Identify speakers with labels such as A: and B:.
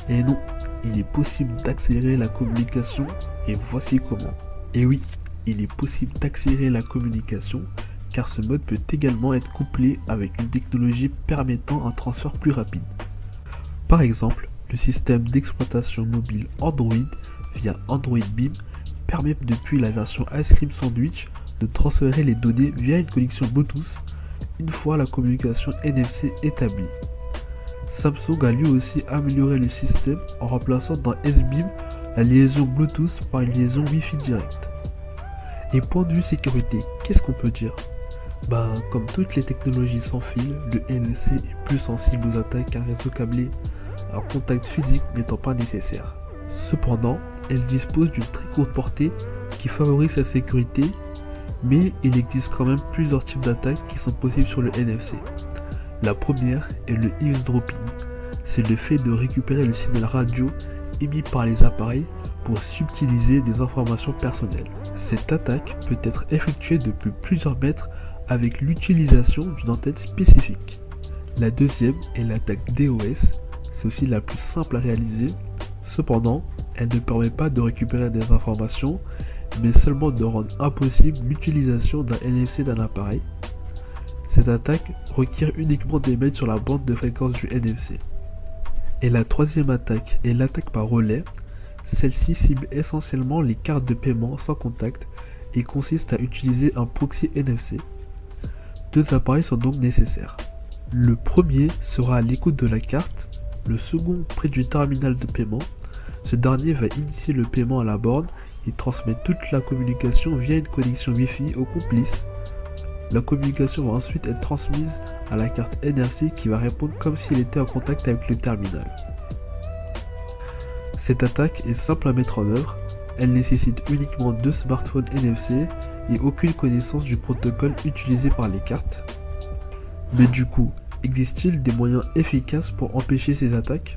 A: Et non, il est possible d'accélérer la communication et voici comment. Et oui, il est possible d'accélérer la communication car ce mode peut également être couplé avec une technologie permettant un transfert plus rapide. Par exemple, le système d'exploitation mobile Android via Android Beam permet depuis la version Ice Cream Sandwich de transférer les données via une connexion Bluetooth une fois la communication NFC établie. Samsung a lui aussi amélioré le système en remplaçant dans S-Beam la liaison Bluetooth par une liaison Wi-Fi directe. Et point de vue sécurité, qu'est-ce qu'on peut dire? Comme toutes les technologies sans fil, le NFC est plus sensible aux attaques qu'un réseau câblé, un contact physique n'étant pas nécessaire. Cependant, elle dispose d'une très courte portée qui favorise sa sécurité, mais il existe quand même plusieurs types d'attaques qui sont possibles sur le NFC. La première est le eavesdropping. C'est le fait de récupérer le signal radio émis par les appareils pour subtiliser des informations personnelles. Cette attaque peut être effectuée depuis plusieurs mètres avec l'utilisation d'une antenne spécifique. La deuxième est l'attaque DOS, c'est aussi la plus simple à réaliser. Cependant, elle ne permet pas de récupérer des informations, mais seulement de rendre impossible l'utilisation d'un NFC d'un appareil. Cette attaque requiert uniquement d'émettre sur la bande de fréquence du NFC. Et la troisième attaque est l'attaque par relais. Celle-ci cible essentiellement les cartes de paiement sans contact et consiste à utiliser un proxy NFC. Deux appareils sont donc nécessaires. Le premier sera à l'écoute de la carte, le second près du terminal de paiement. Ce dernier va initier le paiement à la borne et transmettre toute la communication via une connexion Wi-Fi au complice. La communication va ensuite être transmise à la carte NFC qui va répondre comme si elle était en contact avec le terminal. Cette attaque est simple à mettre en œuvre, elle nécessite uniquement deux smartphones NFC et aucune connaissance du protocole utilisé par les cartes. Mais du coup, existe-t-il des moyens efficaces pour empêcher ces attaques ?